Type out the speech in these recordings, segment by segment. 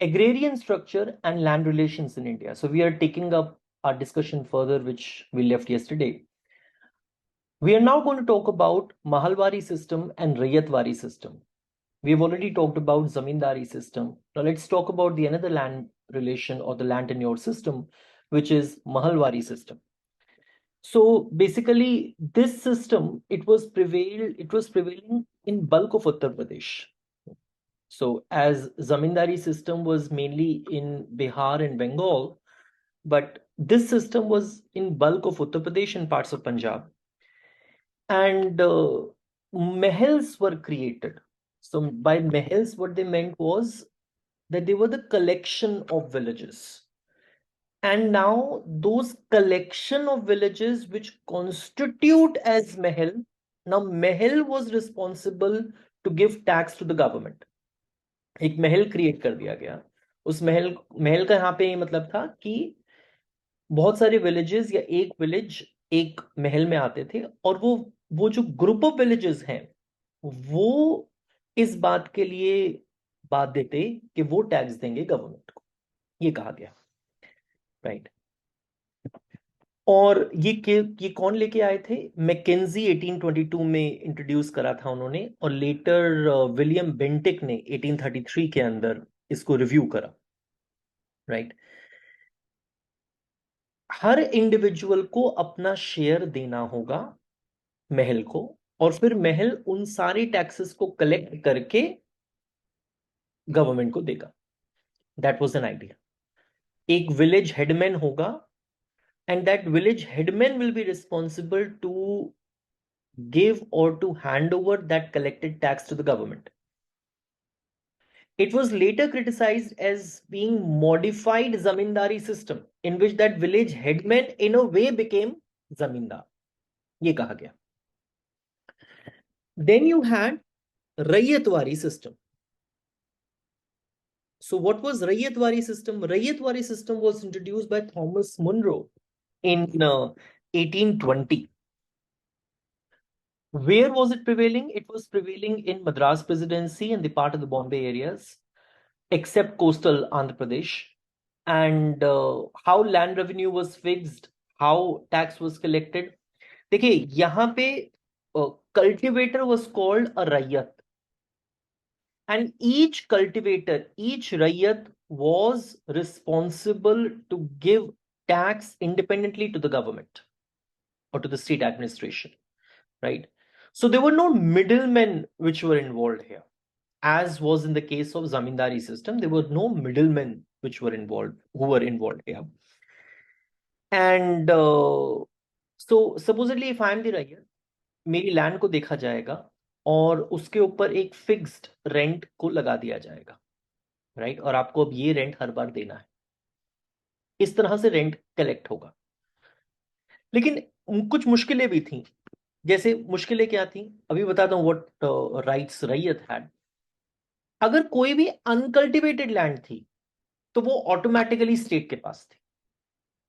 agrarian structure and land relations in India. So we are taking up our discussion further, which we left yesterday. We are now going to talk about Mahalwari system and Ryotwari system. We've already talked about Zamindari system. Now let's talk about the another land relation or the land tenure system, which is Mahalwari system. So basically, this system it was prevailing in bulk of Uttar Pradesh. So as Zamindari system was mainly in Bihar and Bengal, but this system was in bulk of Uttar Pradesh and parts of Punjab. And mahals were created. So by mahals, what they meant was that they were the collection of villages. And now those collection of villages which constitute as mahal, now mahal was responsible to give tax to the government. एक महल create कर दिया गया. उस महल महल का यहाँ पे मतलब था कि बहुत सारे विलेजेस या एक विलेज एक महल में आते थे और वो जो ग्रुप ऑफ विलेजेस हैं वो इस बात के लिए बाध्य थे कि वो टैक्स देंगे गवर्नमेंट को. ये कहा गया, राइट. और ये कौन लेके आए थे? मैकेंजी 1822 में इंट्रोड्यूस करा था उन्होंने, और लेटर विलियम बेंटिक ने 1833 के अंदर इसको रिव्यू करा, राइट. हर इंडिविजुअल को अपना शेयर देना होगा महल को, और फिर महल उन सारे टैक्सेस को कलेक्ट करके गवर्नमेंट को देगा. That was an idea. एक विलेज हेडमैन होगा, and that village headman will be responsible to give or to hand over that collected tax to the government. It was later criticized as being modified zamindari system in which that village headman in a way became zamindar. ये कहा गया. Then you had Ryotwari system. So what was Ryotwari system? Ryotwari system was introduced by Thomas Munro in 1820. Where was it prevailing? It was prevailing in Madras Presidency and the part of the Bombay areas, except coastal Andhra Pradesh. And how land revenue was fixed, how tax was collected. देखिए यहाँ पे cultivator was called a rayat, and each cultivator, each rayat was responsible to give tax independently to the government or to the state administration, right? So there were no middlemen which were involved here. As was in the case of Zamindari system, there were no middlemen which were involved, who were involved here. And so supposedly if I am the Rayat, मेरी land को देखा जाएगा और उसके ऊपर एक fixed rent को लगा दिया जाएगा, राइट. और आपको अब ये रेंट हर बार देना है. इस तरह से रेंट कलेक्ट होगा. लेकिन कुछ मुश्किलें भी थी. जैसे मुश्किलें क्या थी अभी बताता हूं. व्हाट राइट्स रैयत हैड. अगर कोई भी अनकल्टिवेटेड लैंड थी तो वो ऑटोमेटिकली स्टेट के पास थी.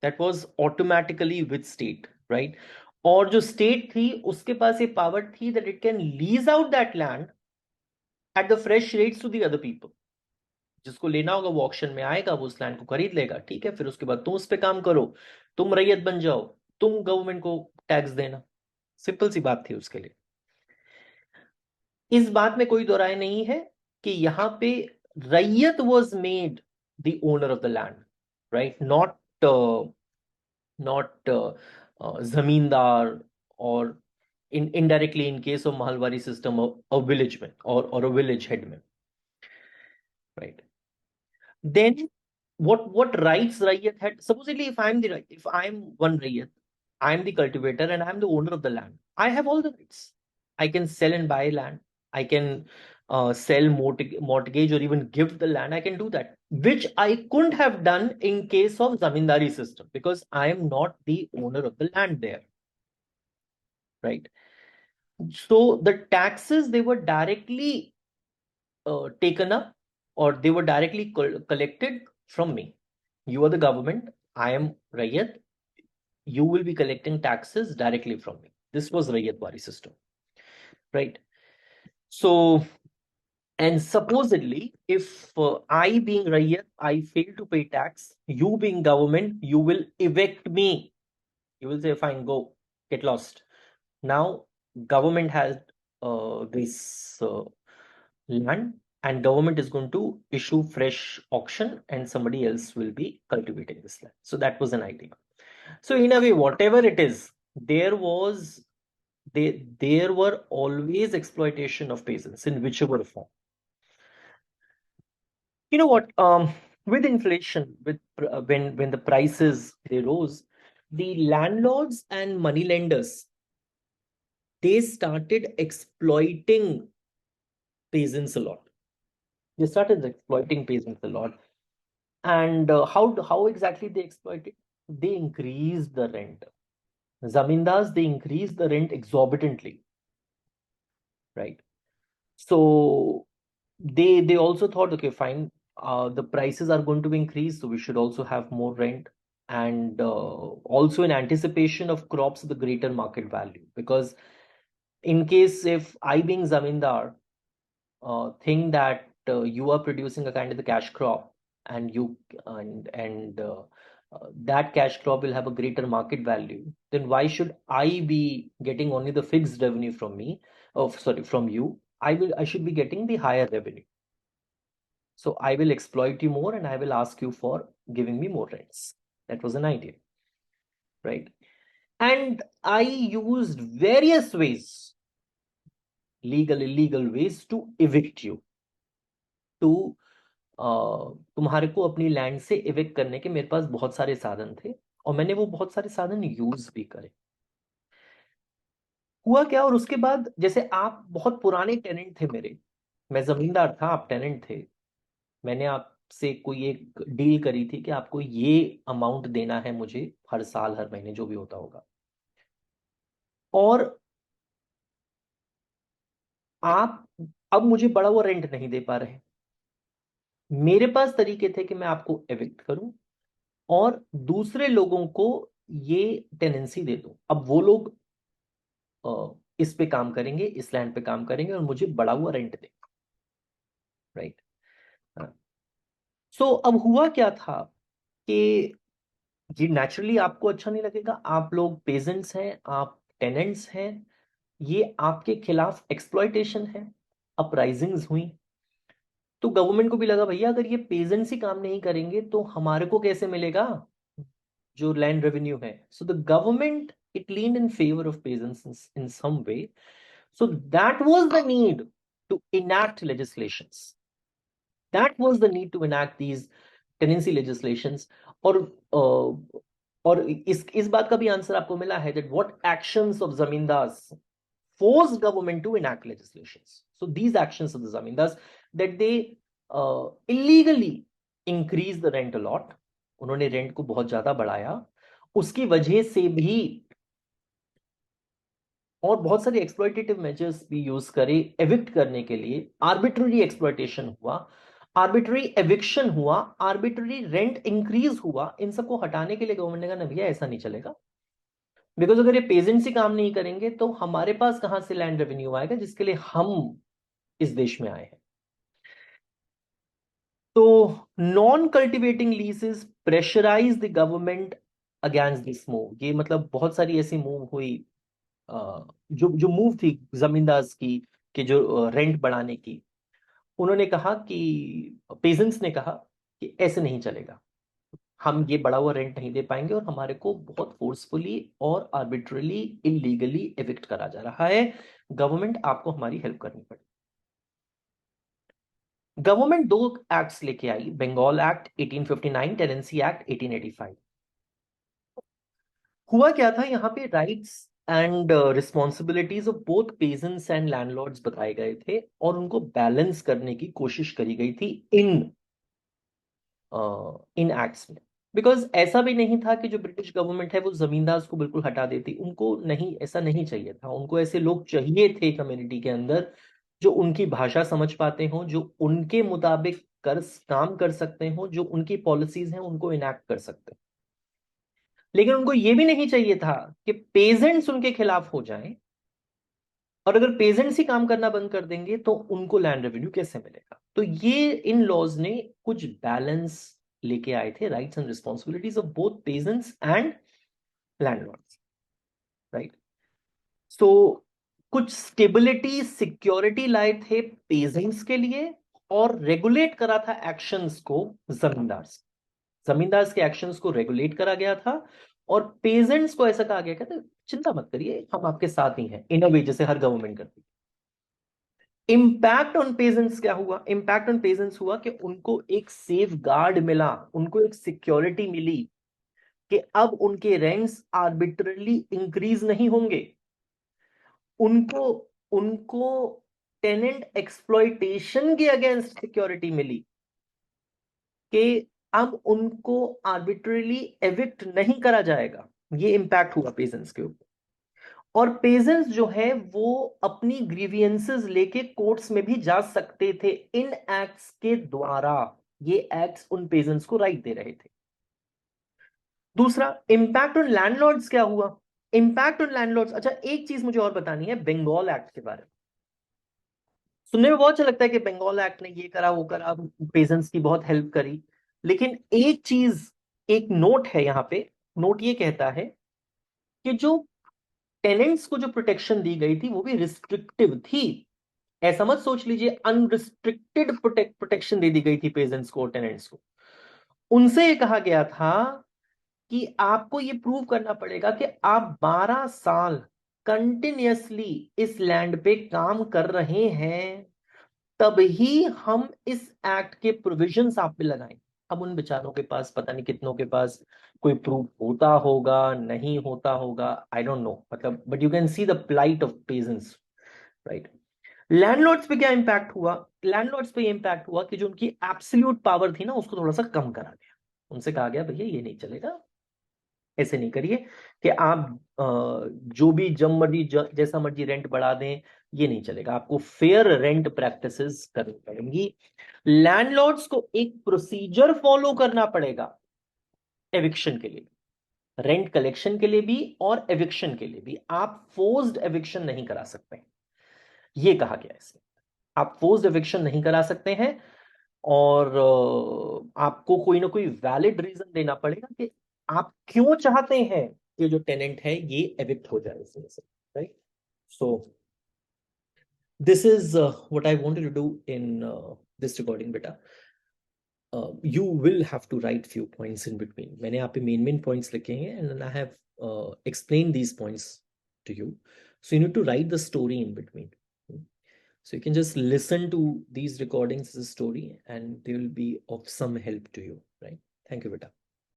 That was automatically with state, right. और जो स्टेट थी उसके पास ये पावर थी that it can lease out that land at the fresh rates to the other people. जिसको लेना होगा वो ऑक्शन में आएगा, वो उस लैंड को खरीद लेगा, ठीक है. फिर उसके बाद तुम उस पर काम करो, तुम रैयत बन जाओ, तुम गवर्नमेंट को टैक्स देना. सिंपल सी बात थी उसके लिए. इस बात में कोई दो राय नहीं है कि यहां पे रैयत was made the owner of the land, right. Not जमींदार, और indirectly in case of Mahalwari system, a villageman or a village headman, right. Then what rights Rayat had? Supposedly if I'm one Rayat, I'm the cultivator and I'm the owner of the land, I have all the rights. I can sell and buy land, I can sell mortgage or even give the land. I can do that, which I couldn't have done in case of zamindari system because I am not the owner of the land there, right. So the taxes, they were directly taken up, or they were directly collected from me. You are the government, I am Rayat, you will be collecting taxes directly from me. This was Ryotwari system, right. So And supposedly, if I being Rayyat, I fail to pay tax, you being government, you will evict me. You will say, fine, go, get lost. Now, government has this land, and government is going to issue fresh auction, and somebody else will be cultivating this land. So that was an idea. So in a way, whatever it is, there were always exploitation of peasants in whichever form. You know what? With inflation, when the prices they rose, the landlords and money lenders, they started exploiting peasants a lot. They started exploiting peasants a lot. And how exactly they exploited? They increased the rent. Zamindars, they increased the rent exorbitantly, right? So they also thought, okay, fine, the prices are going to increase, so we should also have more rent. And also in anticipation of crops, the greater market value. Because in case if I being zamindar think that you are producing a kind of the cash crop, and that cash crop will have a greater market value, then why should I be getting only the fixed revenue from me? Sorry, from you. I should be getting the higher revenue. So I will exploit you more, and I will ask you for giving me more rents. That was an idea, right? And I used various ways, legal, illegal ways, to evict you, to तुम्हारे को अपनी land से evict करने के मेरे पास बहुत सारे साधन थे, और मैंने वो बहुत सारे साधन यूज भी करे। हुआ क्या, और उसके बाद जैसे आप बहुत पुराने टेनेंट थे मेरे, मैं जमींदार था, आप टेनेंट थे, मैंने आपसे कोई एक डील करी थी कि आपको ये अमाउंट देना है मुझे हर साल, हर महीने, जो भी होता होगा, और आप अब मुझे बड़ा वो रेंट नहीं दे पा रहे। मेरे पास तरीके थे कि मैं आपको एविक्ट करूं और दूसरे लोगों को ये टेनेंसी दे दूं। अब वो लोग इस पे काम करेंगे, इस लैंड पे काम करेंगे, और मुझे बड़ा हुआ रेंट देंगे, राइट। सो अब हुआ क्या था कि ये नेचुरली आपको अच्छा नहीं लगेगा, आप लोग पेजेंट्स हैं, आप टेनेंट्स हैं, ये आपके खिलाफ एक्सप्लॉयटेशन है, अपराइजिंग्स हुई। तो गवर्नमेंट को भी लगा, भैया अगर ये पेजेंट्स ही काम नहीं करेंगे तो हमारे को कैसे मिलेगा जो लैंड रेवेन्यू है। So the government, it leaned in favor of peasants in some way. So that was the need to enact legislations. That was the need to enact these tenancy legislations. और इस बात का भी answer आपको मिला है, that what actions of zamindars forced government to enact legislations. So these actions of the zamindars, that they illegally increase the rent a lot, उन्होंने rent को बहुत ज्यादा बढ़ाया, उसकी वजह से भी, और बहुत सारे एक्सप्लॉइटेटिव मेजर्स भी यूज करे एविक्ट करने के लिए। आर्बिट्ररी एक्सप्लॉइटेशन हुआ, आर्बिट्ररी एविक्शन हुआ, आर्बिट्ररी रेंट इंक्रीज हुआ। इन सबको हटाने के लिए गवर्नमेंट ने कहा, ना भैया ऐसा नहीं चलेगा, बिकॉज अगर ये पेजेंट्स ही काम नहीं करेंगे तो हमारे पास कहां से लैंड रेवेन्यू आएगा जिसके लिए हम इस देश में आए हैं। तो non cultivating lessees pressurise the government against this move. ये मतलब बहुत सारी ऐसी मूव हुई, जो मूव थी जमींदार्स की, कि जो रेंट बढ़ाने की, उन्होंने कहा कि, पेजेंट्स ने कहा कि ऐसे नहीं चलेगा, हम ये बढ़ा हुआ रेंट नहीं दे पाएंगे, और हमारे को बहुत फोर्सफुली और आर्बिट्रली इलीगली एविक्ट करा जा रहा है, गवर्नमेंट आपको हमारी हेल्प करनी पड़ेगी। गवर्नमेंट दो एक्ट्स लेके आई, बंगाल एक्ट 1859, टेनेंसी एक्ट 1885। हुआ क्या था, यहाँ पे rights and responsibilities of both peasants and landlords बताए गए थे, और उनको बैलेंस करने की कोशिश करी गई थी इन एक्ट्स में। बिकॉज ऐसा भी नहीं था कि जो ब्रिटिश गवर्नमेंट है वो जमींदार को बिल्कुल हटा देती, उनको नहीं, ऐसा नहीं चाहिए था। उनको ऐसे लोग चाहिए थे कम्युनिटी के अंदर जो उनकी भाषा समझ पाते हों, जो उनके मुताबिक काम कर सकते हों, जो उनकी पॉलिसीज हैं उनको इनैक्ट कर सकते हैं। लेकिन उनको ये भी नहीं चाहिए था कि पेजेंट्स उनके खिलाफ हो जाएं, और अगर पेजेंट्स ही काम करना बंद कर देंगे तो उनको लैंड रेवेन्यू कैसे मिलेगा? तो ये इन लॉज ने कुछ बैलेंस लेके आए थे, rights and responsibilities of both peasants and landlords, right? So कुछ स्टेबिलिटी सिक्योरिटी लाए थे पेजेंट्स के लिए, और रेगुलेट करा था एक्शंस को जमींदार से। जमींदार के एक्शंस को रेगुलेट करा गया था, और पेजेंट्स को ऐसा कहा गया कहते चिंता मत करिए, हम आपके साथ ही हैं, इन अ वे जैसे हर गवर्नमेंट करती है। इम्पैक्ट ऑन पेजेंट्स क्या हुआ? इम्पैक्ट ऑन पेजेंट्स हुआ कि उनको एक सेफ गार्ड मिला, उनको एक सिक्योरिटी मिली कि अब उनके रेंट्स आर्बिट्ररली इंक्रीज नहीं होंगे। उनको उनको टेनेंट एक्सप्लॉइटेशन के अगेंस्ट सिक्योरिटी मिली कि अब उनको आर्बिट्ररली एविक्ट नहीं करा जाएगा। ये इंपैक्ट हुआ पेजेंट्स के ऊपर। और पेजेंट्स जो है वो अपनी ग्रीवियंसेस लेके कोर्ट्स में भी जा सकते थे इन एक्ट्स के द्वारा। ये एक्ट्स उन पेजेंट्स को राइट दे रहे थे। दूसरा, इंपैक्ट ऑन लैंडलॉर्ड्स क्या हुआ? इंपैक्ट ऑन लैंडलॉर्ड्स, अच्छा एक चीज मुझे और बतानी है बंगाल एक्ट के बारे में। सुनने में बहुत अच्छा लगता है कि बंगाल एक्ट ने ये करा वो करा, पेजेंट्स की बहुत हेल्प करी, लेकिन एक चीज, एक नोट है यहां पे। नोट ये कहता है कि जो टेनेंट्स को जो प्रोटेक्शन दी गई थी वो भी रिस्ट्रिक्टिव थी। ऐसा मत सोच लीजिए अनरिस्ट्रिक्टेड प्रोटेक्शन दे दी गई थी पेजेंट्स को, टेनेंट्स को। उनसे ये कहा गया था कि आपको ये प्रूव करना पड़ेगा कि आप 12 साल कंटिन्यूअसली इस लैंड पे काम कर रहे हैं, तब ही हम इस एक्ट के प्रोविजंस आप पे लगाएंगे। अब उन बेचारों के पास पता नहीं कितनों के पास कोई प्रूफ होता होगा, नहीं होता होगा, आई डोंट नो, मतलब but you can see the plight of peasants, right? Landlords पे क्या इंपैक्ट हुआ? लैंडलॉर्ड्स पे इम्पैक्ट हुआ कि जो उनकी एब्सोल्यूट पावर थी ना, उसको थोड़ा सा कम करा गया। उनसे कहा गया भैया ये नहीं चलेगा, ऐसे नहीं करिए कि आप जो भी जब मर्जी जैसा मर्जी रेंट बढ़ा दें, ये नहीं चलेगा, आपको फेयर रेंट प्रैक्टिसेस करनी पड़ेंगी। लैंडलॉर्ड्स को एक प्रोसीजर फॉलो करना पड़ेगा एविक्शन के लिए, रेंट कलेक्शन के लिए भी और एविक्शन के लिए भी। आप फोर्स्ड एविक्शन नहीं करा सकते, ये कहा गया है इसमें। आप फोर्स्ड एविक्शन नहीं करा सकते हैं, और आपको कोई ना कोई वैलिड रीजन देना पड़ेगा कि आप क्यों चाहते हैं कि जो टेनेंट है ये एविक्ट हो जाए इसमें से, right? So this is what I wanted to do in this recording बेटा। You will have to write few points in between. मैंने यहाँ पे main points लिखे हैं and I have explained these points to you. So you need to write the story in between. So you can just listen to these recordings as a story and they will be of some help to you, right? Thank you, beta.